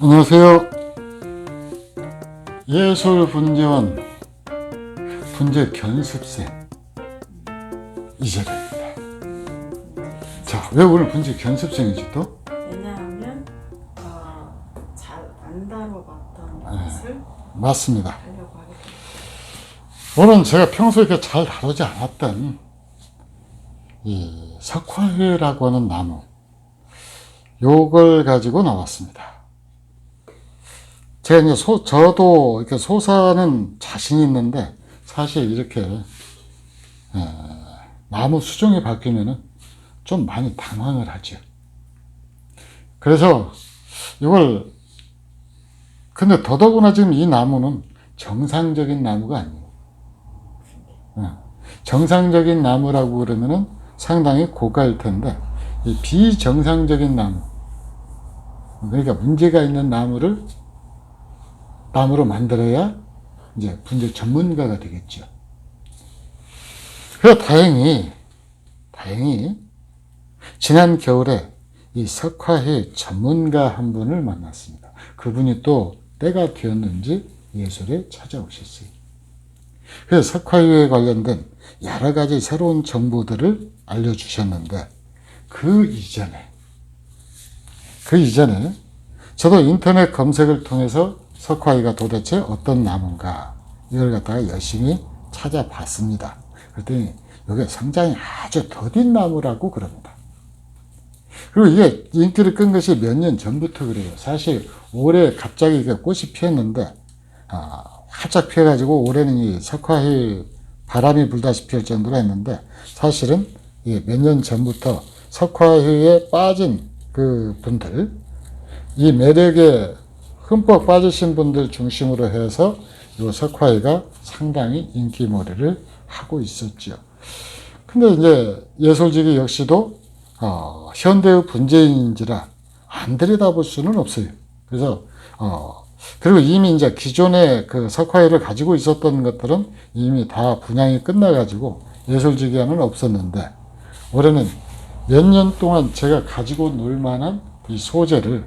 안녕하세요. 예술분재원 분재 견습생 이재래입니다. 자, 왜 오늘 분재 견습생이지 또? 왜냐하면 잘 안 다뤄봤던 것을 맞습니다. 하려고 하게 됩니다. 오늘은 제가 평소에 이렇게 잘 다루지 않았던 이 석화회라고 하는 나무, 요걸 가지고 나왔습니다. 제가 이제 저도 이렇게 소사는 자신이 있는데, 사실 이렇게 나무 수종이 바뀌면은 좀 많이 당황을 하죠. 그래서 이걸, 근데 더더구나 지금 이 나무는 정상적인 나무가 아니에요. 정상적인 나무라고 그러면은 상당히 고가일 텐데, 이 비정상적인 나무, 그러니까 문제가 있는 나무로 만들어야 이제 분재 전문가가 되겠죠. 그래서 다행히 지난 겨울에 이 석화회 전문가 한 분을 만났습니다. 그분이 또 때가 되었는지 예술에 찾아오셨어요. 그래서 석화회에 관련된 여러 가지 새로운 정보들을 알려주셨는데, 그 이전에 저도 인터넷 검색을 통해서 석화회가 도대체 어떤 나무인가, 이걸 갖다가 열심히 찾아봤습니다. 그랬더니 이게 성장이 아주 더딘 나무라고 그럽니다. 그리고 이게 인기를 끈 것이 몇 년 전부터 그래요. 사실 올해 갑자기 이게 꽃이 피었는데, 활짝 피어가지고 올해는 이 석화회 바람이 불다시피 할 정도로 했는데, 사실은 몇 년 전부터 석화회에 빠진 그 분들, 이 매력에 흠뻑 빠지신 분들 중심으로 해서 이 석화회가 상당히 인기몰이를 하고 있었죠. 근데 이제 예술직이 역시도 현대의 분재인인지라 안 들여다볼 수는 없어요. 그래서 그리고 이미 이제 기존의 그 석화회를 가지고 있었던 것들은 이미 다 분양이 끝나가지고 예술직에는 없었는데, 올해는 몇 년 동안 제가 가지고 놀 만한 이 소재를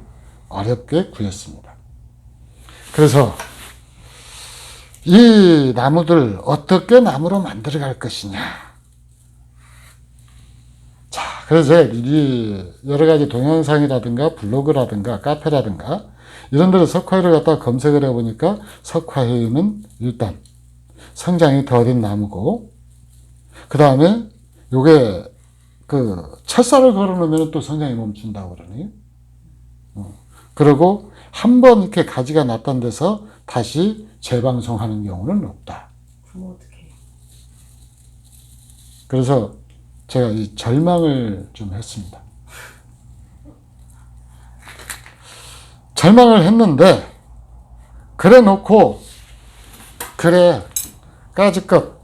어렵게 구했습니다. 그래서 이 나무들 어떻게 나무로 만들어 갈 것이냐. 자, 그래서 제가 이 여러 가지 동영상이라든가 블로그라든가 카페라든가 이런 데서 석화회를 갖다가 검색을 해보니까, 석화회는 일단 성장이 더딘 나무고, 그 다음에 요게 그 철사를 걸어놓으면 또 성장이 멈춘다고 그러네요. 그리고 한번 이렇게 가지가 났던 데서 다시 재방송하는 경우는 없다. 그럼 어떡해? 그래서 제가 이 절망을 좀 했습니다. 절망을 했는데, 그래 놓고, 그래, 까짓것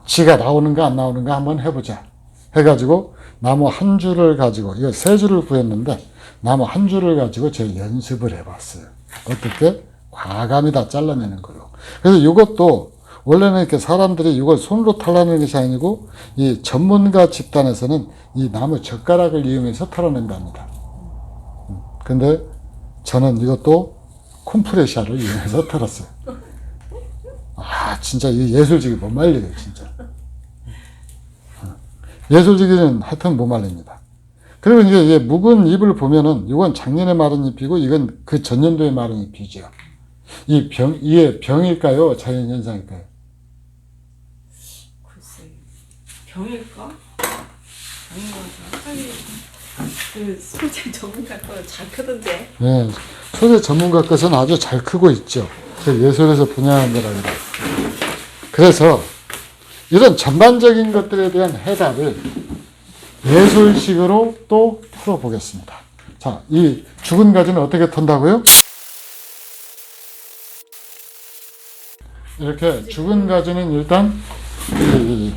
지가 나오는가 안 나오는가 한번 해보자 해가지고, 나무 한 줄을 가지고, 이거 세 줄을 구했는데, 나무 한 줄을 가지고 제가 연습을 해봤어요. 어떻게? 과감히 다 잘라내는 걸로. 그래서 이것도 원래는 이렇게 사람들이 이걸 손으로 털어내는 것이 아니고, 이 전문가 집단에서는 이 나무 젓가락을 이용해서 털어낸답니다. 근데 저는 이것도 콤프레셔를 이용해서 털었어요. 진짜 이 예술직이 못 말려요, 진짜. 예술직은 하여튼 못 말립니다. 그리고 이제 묵은 잎을 보면은, 이건 작년에 마른 잎이고, 이건 그 전년도에 마른 잎이죠. 이게 병일까요? 자연현상일까요? 글쎄, 병일까? 아닌 것 같아. 아니, 그 소재 전문가 거 잘 크던데. 네, 소재 전문가 것은 아주 잘 크고 있죠. 예술에서 분야한 거라 그래요. 그래서 이런 전반적인 것들에 대한 해답을 예술식으로 또 풀어보겠습니다. 자, 이 죽은 가지는 어떻게 턴다고요? 이렇게 죽은 가지는 일단 이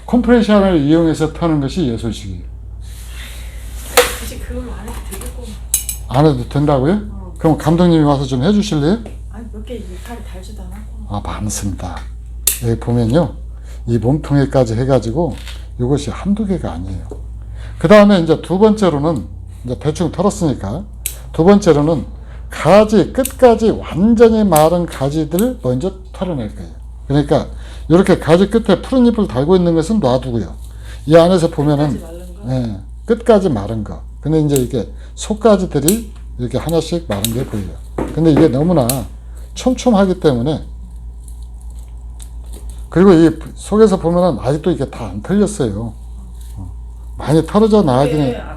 컴프레셔를 이용해서 터는 것이 예술식이에요. 굳이 그걸로 안 해도 되겠고. 안 해도 된다고요? 그럼 감독님이 와서 좀 해주실래요? 아니, 몇 개 이파리 달지도 않았고. 많습니다. 여기 보면요, 이 몸통에까지 해가지고 이것이 한두 개가 아니에요. 그 다음에 이제 두 번째로는 이제 대충 털었으니까 두 번째로는 가지 끝까지 완전히 마른 가지들을 먼저 털어낼 거예요. 그러니까 이렇게 가지 끝에 푸른 잎을 달고 있는 것은 놔두고요. 이 안에서 보면은 끝까지 마른 거? 예, 끝까지 마른 거. 근데 이제 이게 속가지들이 이렇게 하나씩 마른 게 보여요. 근데 이게 너무나 촘촘하기 때문에, 그리고 이 속에서 보면은 아직도 이게 다 안 털렸어요. 많이 털어져 나가기는. 이게 다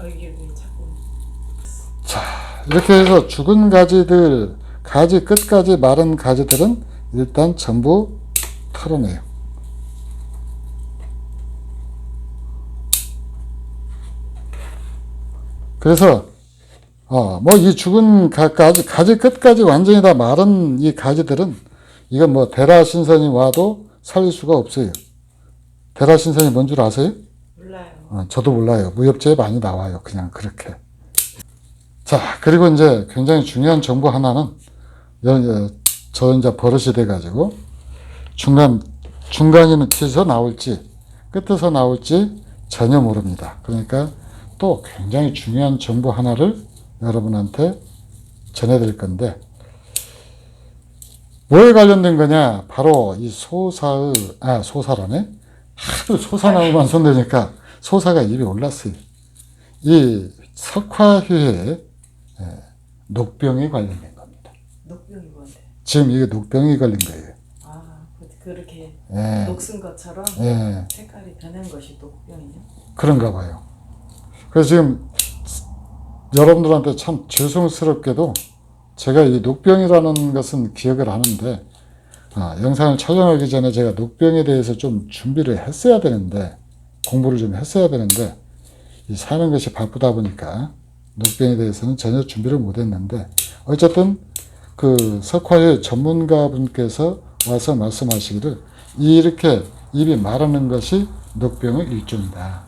이게 왜 자꾸 자, 이렇게 해서 죽은 가지들, 가지 끝까지 마른 가지들은 일단 전부 털어내요. 그래서 뭐 이 죽은 가지 끝까지 완전히 다 마른 이 가지들은, 이건 뭐 대라신선이 와도 살릴 수가 없어요. 대라신선이 뭔 줄 아세요? 몰라요. 저도 몰라요. 무협지에 많이 나와요. 그냥 그렇게. 자, 그리고 이제 굉장히 중요한 정보 하나는, 저 이제 버릇이 돼가지고 중간에서 나올지 끝에서 나올지 전혀 모릅니다. 그러니까 또 굉장히 중요한 정보 하나를 여러분한테 전해드릴 건데, 뭐에 관련된 거냐? 바로 이 소사라네? 하도 소사나무만 손대니까 소사가 입에 올랐어요. 이 석화휴에 녹병에 관련된 겁니다. 녹병이 뭔데? 지금 이게 녹병이 걸린 거예요. 아, 그렇게 예. 녹슨 것처럼 예. 색깔이 변한 것이 녹병이냐? 그런가 봐요. 그래서 지금 여러분들한테 참 죄송스럽게도 제가 이 녹병이라는 것은 기억을 하는데, 영상을 촬영하기 전에 제가 녹병에 대해서 좀 준비를 했어야 되는데, 공부를 좀 했어야 되는데, 이 사는 것이 바쁘다 보니까 녹병에 대해서는 전혀 준비를 못 했는데, 어쨌든 그 석화의 전문가분께서 와서 말씀하시기를 이렇게 입이 마르는 것이 녹병의 일종이다.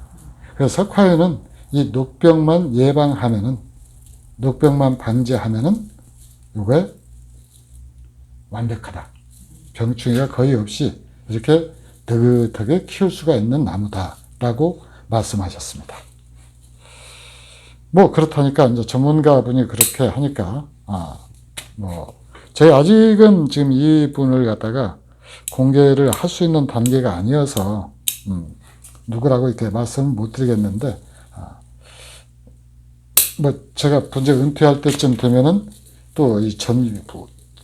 그래서 석화에는 이 녹병만 예방하면은, 녹병만 방지하면은 이게 완벽하다. 병충해가 거의 없이 이렇게 느긋하게 키울 수가 있는 나무다라고 말씀하셨습니다. 뭐 그렇다니까 이제 전문가분이 그렇게 하니까 제가 아직은 지금 이 분을 갖다가 공개를 할 수 있는 단계가 아니어서 누구라고 이렇게 말씀 못 드리겠는데, 뭐 제가 분재 은퇴할 때쯤 되면은 또 이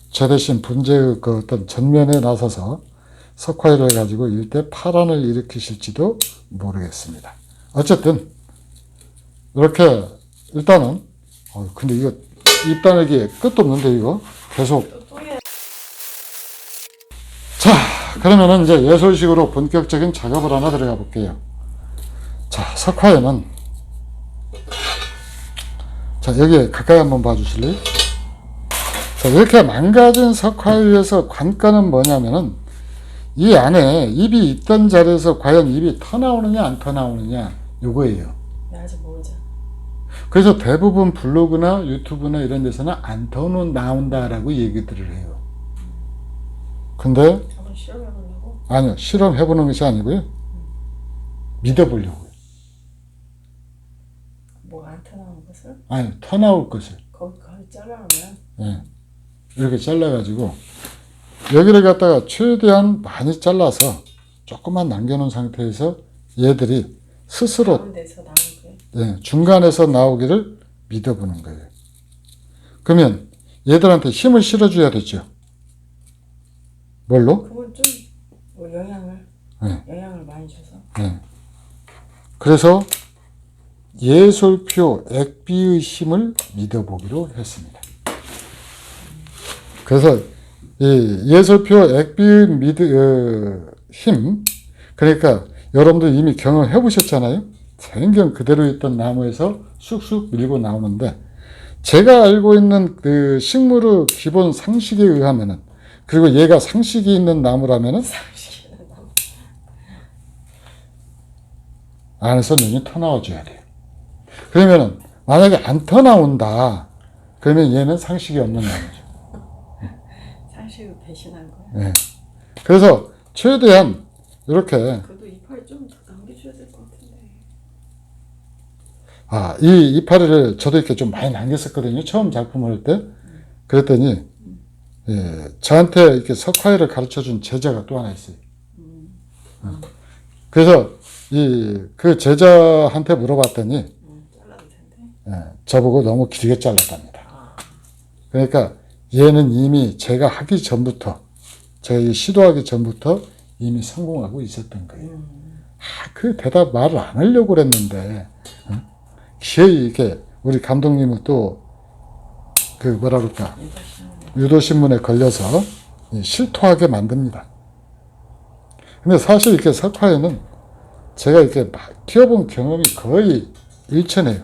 제 대신 분재의 그 어떤 전면에 나서서 석화일을 가지고 일대 파란을 일으키실지도 모르겠습니다. 어쨌든 이렇게 일단은 근데 이거 입다내기 끝도 없는데 이거 계속. 자, 그러면은 이제 예술식으로 본격적인 작업을 하나 들어가 볼게요. 자, 석화에는, 자, 여기 가까이 한번 봐주실래요? 자, 이렇게 망가진 석화 위에서 관건은 뭐냐면은, 이 안에 입이 있던 자리에서 과연 입이 터나오느냐 안 터나오느냐 요거예요. 나 아직 모르죠. 그래서 대부분 블로그나 유튜브나 이런 데서는 안 터나온다라고 얘기들을 해요. 근데 한번 실험해보려고? 아니요, 실험해보는 것이 아니고요, 믿어보려고요. 뭐 안 터나오는 것을? 아니, 터나올 것을. 거기 잘라놓으면? 예. 이렇게 잘라가지고 여기를 갖다가 최대한 많이 잘라서 조금만 남겨놓은 상태에서 얘들이 스스로 가운데서 나오게? 중간에서 나오기를 믿어보는 거예요. 그러면 얘들한테 힘을 실어줘야 되죠. 뭘로? 그건 좀 뭐 영향을 많이 줘서. 그래서 예솔표 액비의 힘을 믿어보기로 했습니다. 그래서 이 예솔표 액비의 힘, 그러니까 여러분들 이미 경험해 보셨잖아요. 생경 그대로 있던 나무에서 쑥쑥 밀고 나오는데, 제가 알고 있는 그 식물의 기본 상식에 의하면은, 그리고 얘가 상식이 있는 나무라면은 안에서 눈이 터나와 줘야 돼요. 그러면은 만약에 안 터나온다, 그러면 얘는 상식이 없는 나무죠. 상식을 배신한 거야. 네. 그래서 최대한 이렇게, 그래도 이파리 좀 더 남겨줘야 될 것 같은데. 이 이파리를 저도 이렇게 좀 많이 남겼었거든요. 처음 작품을 할 때. 그랬더니, 저한테 이렇게 석화일을 가르쳐 준 제자가 또 하나 있어요. 그래서, 그 제자한테 물어봤더니, 잘라도 텐데. 저보고 너무 길게 잘랐답니다. 그러니까, 얘는 이미 제가 하기 전부터, 제가 시도하기 전부터 이미 성공하고 있었던 거예요. 그 대답 말을 안 하려고 그랬는데, 기어이 이렇게, 우리 감독님은 또, 그 뭐라 그럴까, 유도신문에 걸려서 실토하게 만듭니다. 근데 사실 이렇게 석화에는 제가 이렇게 막 키워본 경험이 거의 일천해요.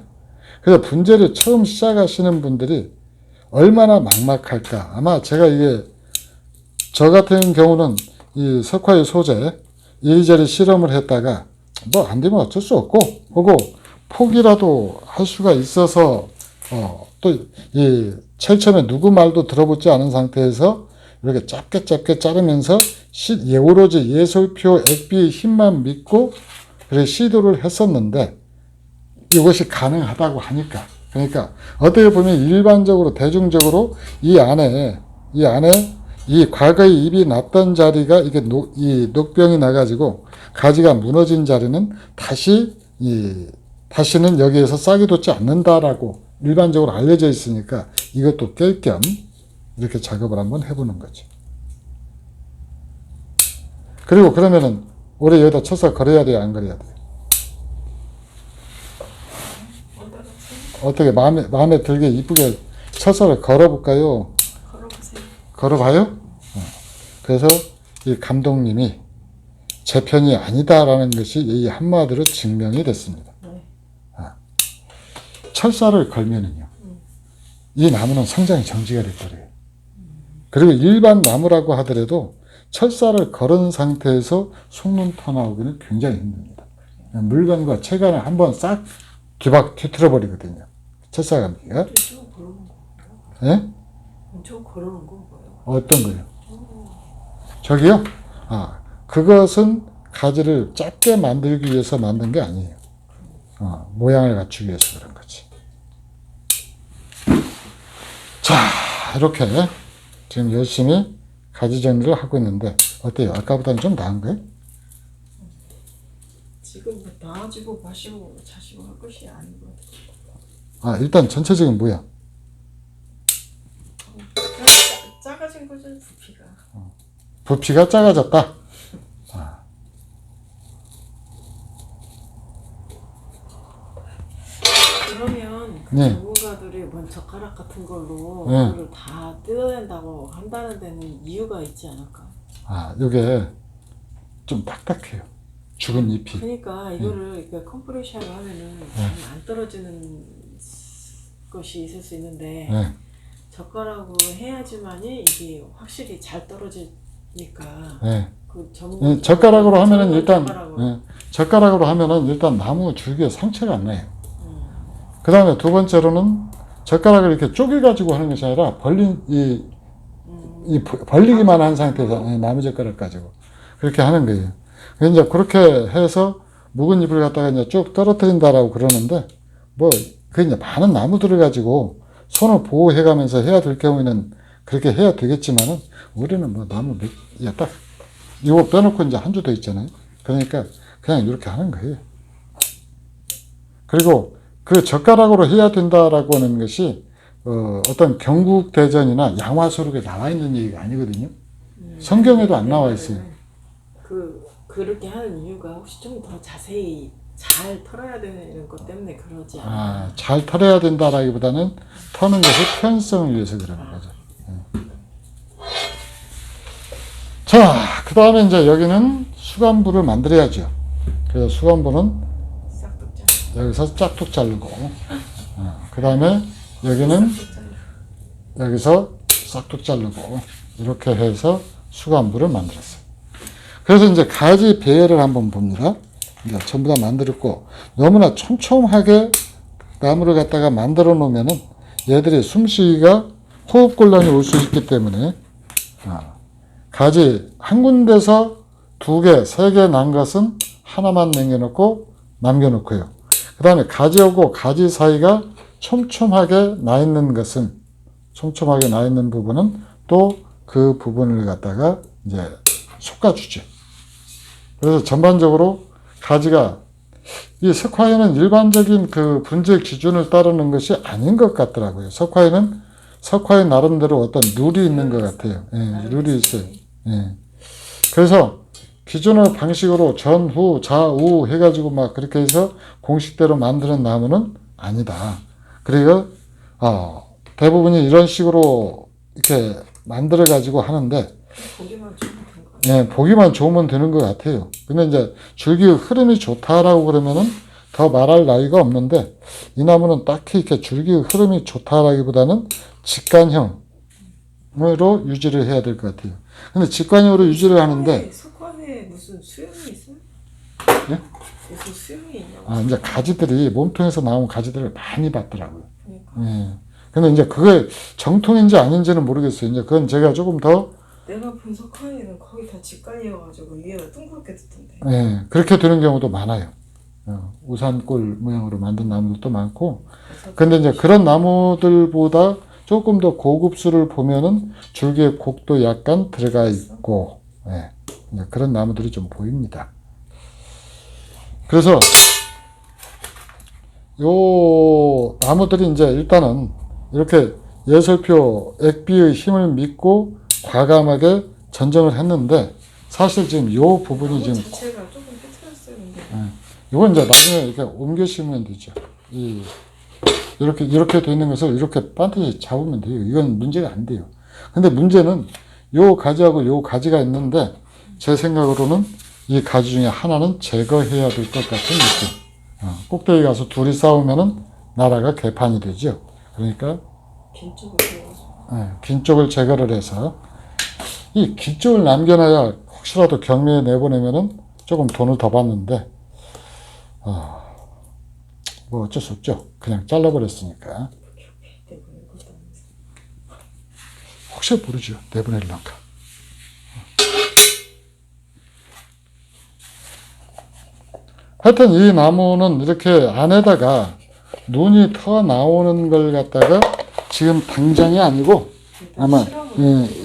그래서 분재를 처음 시작하시는 분들이 얼마나 막막할까. 아마 제가 이게, 저 같은 경우는 이 석화의 소재, 이리저리 실험을 했다가 뭐 안 되면 어쩔 수 없고, 하고 포기라도 할 수가 있어서, 또 이 철첨에 누구 말도 들어보지 않은 상태에서 이렇게 짧게 자르면서 오로지 예술표 액비의 힘만 믿고 그래 시도를 했었는데, 이것이 가능하다고 하니까, 그러니까 어떻게 보면 일반적으로 대중적으로 이 안에 이 과거에 잎이 났던 자리가 이게 이 녹병이 나가지고 가지가 무너진 자리는 다시는 여기에서 싹이 돋지 않는다라고 일반적으로 알려져 있으니까 이것도 깰 겸 이렇게 작업을 한번 해보는 거죠. 그리고 그러면은 올해 여기다 쳐서 걸어야 돼요, 안 걸어야 돼요? 어떻게 마음에 들게 이쁘게 쳐서 걸어볼까요? 걸어보세요. 걸어봐요? 그래서 이 감독님이 제 편이 아니다라는 것이 이 한마디로 증명이 됐습니다. 철사를 걸면은요, 이 나무는 성장이 정지가 돼버려요. 그리고 일반 나무라고 하더라도 철사를 걸은 상태에서 속눈 터 나오기는 굉장히 힘듭니다. 물건과 체간을 한번 싹 뒤틀어 버리거든요. 철사 감기가. 저 걸어놓은 거. 예? 저 걸어놓은 거 뭐예요? 어떤 거요? 저기요? 그것은 가지를 짧게 만들기 위해서 만든 게 아니에요. 모양을 갖추기 위해서 그런 거지. 자, 이렇게 지금 열심히 가지 정리를 하고 있는데 어때요? 아까보다는 좀 나은 거예요? 지금 뭐 나아지고 마시고 자시고 할 것이 아닌 것 같아요. 일단 전체적인 모양. 작아진 거죠, 부피가. 부피가 작아졌다. 그러면 네. 전문가들이 뭔 젓가락 같은 걸로 네. 그거를 다 뜯어낸다고 한다는 데는 이유가 있지 않을까? 요게 좀 딱딱해요. 죽은 잎이. 그러니까 이거를 이렇게 컴프레셔로 하면은 잘 안 떨어지는 것이 있을 수 있는데 네. 젓가락으로 해야지만이 이게 확실히 잘 떨어지니까 네. 그 전문 젓가락으로 하면은 일단, 젓가락으로. 젓가락으로 하면은 일단 나무 줄기에 상처가 안 나요. 그 다음에 두 번째로는 젓가락을 이렇게 쪼개가지고 하는 것이 아니라 벌리기만 한 상태에서 나무 젓가락 가지고 그렇게 하는 거예요. 이제 그렇게 해서 묵은 잎을 갖다가 이제 쭉 떨어뜨린다라고 그러는데, 그 이제 많은 나무들을 가지고 손을 보호해가면서 해야 될 경우에는 그렇게 해야 되겠지만은, 우리는 나무 딱, 이거 빼놓고 이제 한 주 더 있잖아요. 그러니까 그냥 이렇게 하는 거예요. 그리고 그 젓가락으로 해야 된다라고 하는 것이, 어떤 경국대전이나 양화서록에 나와 있는 얘기가 아니거든요. 성경에도 안 나와 있어요. 그렇게 하는 이유가 혹시 좀 더 자세히 잘 털어야 되는 것 때문에 그러지 않아요? 잘 털어야 된다라기보다는 터는 것이 편성을 위해서 그러는 거죠. 자, 그 다음에 이제 여기는 수간부를 만들어야죠. 그래서 수간부는 싹둑 잘라. 여기서 짝둑 자르고, 그 다음에 여기는 여기서 싹둑 자르고, 이렇게 해서 수간부를 만들었어요. 그래서 이제 가지 배열을 한번 봅니다. 이제 전부 다 만들었고, 너무나 촘촘하게 나무를 갖다가 만들어 놓으면은 얘들이 숨쉬기가 호흡곤란이 올 수 있기 때문에, 가지 한 군데서 2개, 3개 난 것은 하나만 남겨놓고요. 그 다음에 가지하고 가지 사이가 촘촘하게 나 있는 것은, 촘촘하게 나 있는 부분은 또 그 부분을 갖다가 이제 솎아주죠. 그래서 전반적으로 가지가, 이 석화에는 일반적인 그 분재 기준을 따르는 것이 아닌 것 같더라고요. 석화에 나름대로 어떤 룰이 있는 것 같아요. 예, 룰이 있어요. 예. 그래서 기존의 방식으로 전, 후, 좌우 해가지고 막 그렇게 해서 공식대로 만드는 나무는 아니다. 그리고 대부분이 이런 식으로 이렇게 만들어가지고 하는데, 보기만 좋으면 되는 거야. 예, 보기만 좋으면 되는 것 같아요. 근데 이제 줄기 흐름이 좋다라고 그러면은 더 말할 나위가 없는데, 이 나무는 딱히 이렇게 줄기 흐름이 좋다라기보다는 직관형으로 유지를 해야 될 것 같아요. 근데 직관형으로 유지를 하는데, 석화에 무슨 수염이 있어요? 예? 무슨 수염이 있냐고. 이제 가지들이, 몸통에서 나온 가지들을 많이 봤더라고요. 그러니까. 예. 근데 이제 그게 정통인지 아닌지는 모르겠어요. 이제 그건 제가 조금 더, 내가 본 석화에는 거의 다 직관이어가지고 위에가 둥그렇게 듣던데. 예, 그렇게 되는 경우도 많아요. 우산골 모양으로 만든 나무들도 많고, 근데 이제 그런 나무들보다 조금 더 고급수를 보면은 줄기에 곡도 약간 들어가 있고, 예, 이제 그런 나무들이 좀 보입니다. 그래서 요 나무들이 이제 일단은 이렇게 예설표 액비의 힘을 믿고 과감하게 전정을 했는데, 사실 지금 요 부분이 나무 지금, 자체가 조금 삐뚤었어요. 근데 이건 이제 나중에 이렇게 옮겨 심으면 되죠. 이렇게 돼 있는 것을 이렇게 반드시 잡으면 돼요. 이건 문제가 안 돼요. 근데 문제는 요 가지하고 요 가지가 있는데, 제 생각으로는 이 가지 중에 하나는 제거해야 될 것 같은 느낌. 꼭대기 가서 둘이 싸우면은 나라가 개판이 되죠. 그러니까 긴 쪽을 배워서. 긴 쪽을 제거를 해서, 이 긴 쪽을 남겨놔야 혹시라도 경매에 내보내면은 조금 돈을 더 받는데, 뭐 어쩔 수 없죠. 그냥 잘라버렸으니까. 내보낼 것도 아니면서. 혹시 모르죠. 내보낼란가. 하여튼 이 나무는 이렇게 안에다가 눈이 터 나오는 걸 갖다가 지금 당장이 아니고 아마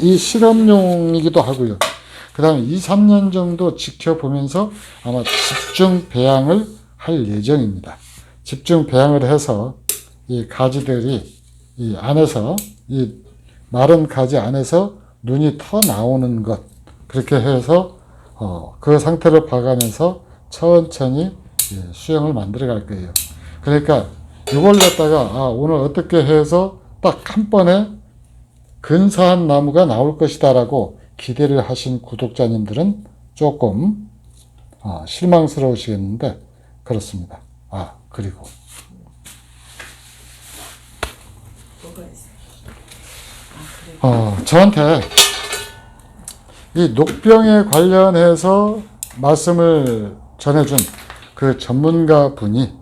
이 실험용이기도 하고요. 그 다음에 2, 3년 정도 지켜보면서 아마 집중 배양을 할 예정입니다. 집중 배양을 해서 이 가지들이 이 안에서, 이 마른 가지 안에서 눈이 터 나오는 것, 그렇게 해서 그 상태를 봐가면서 천천히 수영을 만들어 갈 거예요. 그러니까 이걸 갖다가 오늘 어떻게 해서 딱 한 번에 근사한 나무가 나올 것이다 라고 기대를 하신 구독자님들은 조금 실망스러우시겠는데, 그렇습니다. 그리고 뭐가 있어요? 그래. 저한테 이 녹병에 관련해서 말씀을 전해준 그 전문가 분이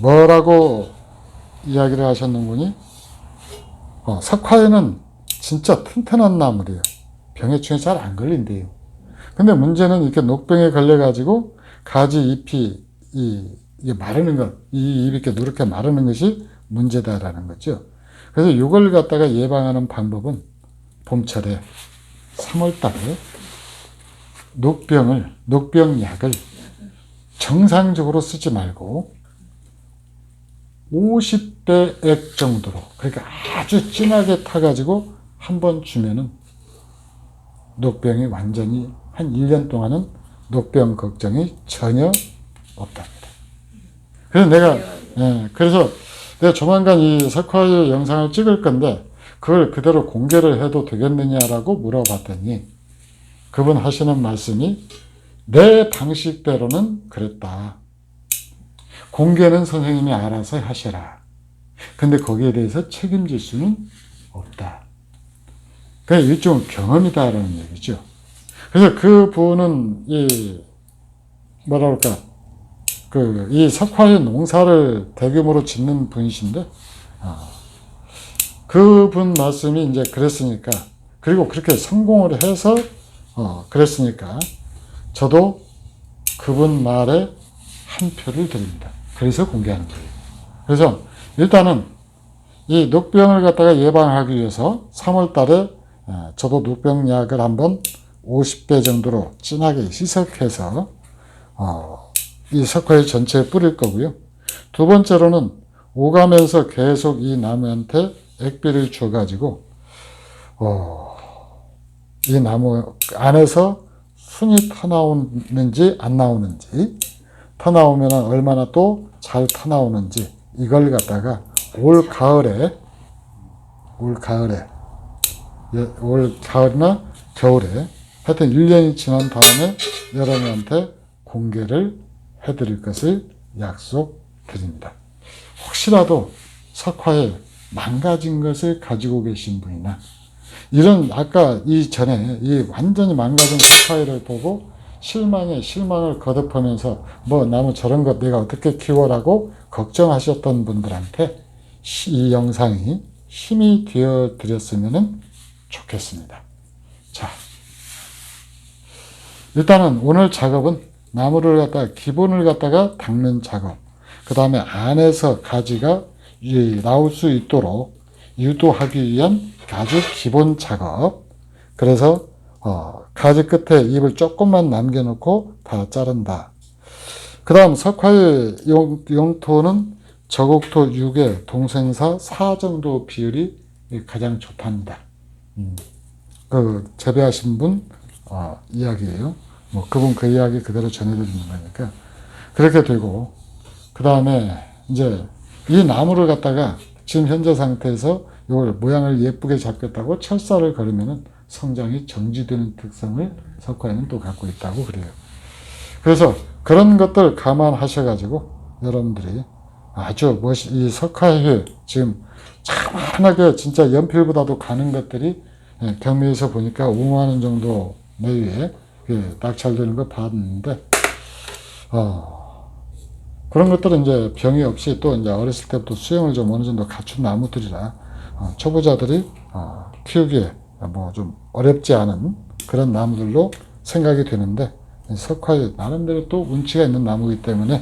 뭐라고 이야기를 하셨는군요. 석화에는 진짜 튼튼한 나무래요. 병해충에 잘 안 걸린대요. 근데 문제는 이렇게 녹병에 걸려가지고 가지 잎이 이게 마르는 것, 이 잎이 이렇게 누렇게 마르는 것이 문제다라는 거죠. 그래서 이걸 갖다가 예방하는 방법은 봄철에 3월달에 녹병약을 정상적으로 쓰지 말고 50배 액 정도로, 그러니까 아주 진하게 타가지고 한번 주면은 녹병이 완전히 한 1년 동안은 녹병 걱정이 전혀 없답니다. 그래서 내가 조만간 이 석화의 영상을 찍을 건데, 그걸 그대로 공개를 해도 되겠느냐라고 물어봤더니 그분 하시는 말씀이, 내 방식대로는 그랬다. 공개는 선생님이 알아서 하셔라. 근데 거기에 대해서 책임질 수는 없다. 그게 일종의 경험이다라는 얘기죠. 그래서 그 분은 이 석화의 농사를 대규모로 짓는 분이신데, 그분 말씀이 이제 그랬으니까, 그리고 그렇게 성공을 해서 그랬으니까 저도 그분 말에 한 표를 드립니다. 그래서 공개하는 거예요. 그래서 일단은 이 녹병을 갖다가 예방하기 위해서 3월 달에 저도 녹병약을 한번 50배 정도로 진하게 희석해서 이 석화유 전체에 뿌릴 거고요. 두 번째로는 오가면서 계속 이 나무한테 액비를 줘가지고 이 나무 안에서 순이 터나오는지 안 나오는지, 터나오면 얼마나 또 잘 터나오는지, 이걸 갖다가 올 가을이나 겨울에 하여튼 1년이 지난 다음에 여러분한테 공개를 해드릴 것을 약속드립니다. 혹시라도 석화에 망가진 것을 가지고 계신 분이나 이런 아까 이전에 이 완전히 망가진 석화를 보고 실망에 실망을 거듭하면서 뭐 나무 저런 것 내가 어떻게 키워라고 걱정하셨던 분들한테 이 영상이 힘이 되어 드렸으면 좋겠습니다. 자, 일단은 오늘 작업은 나무를 갖다가 기본을 갖다가 닦는 작업, 그 다음에 안에서 가지가 나올 수 있도록 유도하기 위한 아주 기본 작업. 그래서 가지 끝에 잎을 조금만 남겨놓고 다 자른다. 그 다음 석화의 용토는 저곡토 6에 동생사 4 정도 비율이 가장 좋답니다. 그 재배하신 분 이야기예요. 뭐 그분 그 이야기 그대로 전해드리는 거니까 그렇게 되고, 그 다음에 이제 이 나무를 갖다가 지금 현재 상태에서 이걸 모양을 예쁘게 잡겠다고 철사를 걸으면은 성장이 정지되는 특성을 석화에는 또 갖고 있다고 그래요. 그래서 그런 것들 감안하셔가지고 여러분들이 아주 이 석화에 지금 차분하게 진짜 연필보다도 가는 것들이 경매에서 보니까 5만 원 정도 내외에 낙찰되는 거 봤는데, 그런 것들은 이제 병이 없이 또 이제 어렸을 때부터 수영을 좀 어느 정도 갖춘 나무들이라 초보자들이 키우기에 뭐 좀 어렵지 않은 그런 나무들로 생각이 되는데, 석화에 나름대로 또 운치가 있는 나무이기 때문에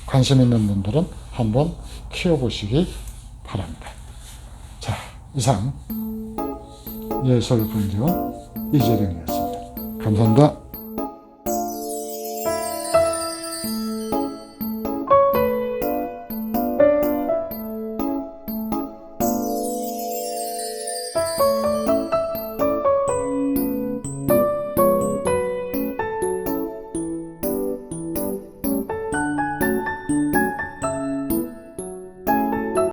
관심 있는 분들은 한번 키워보시기 바랍니다. 자, 이상 예술분지원 이재령이었습니다. 감사합니다.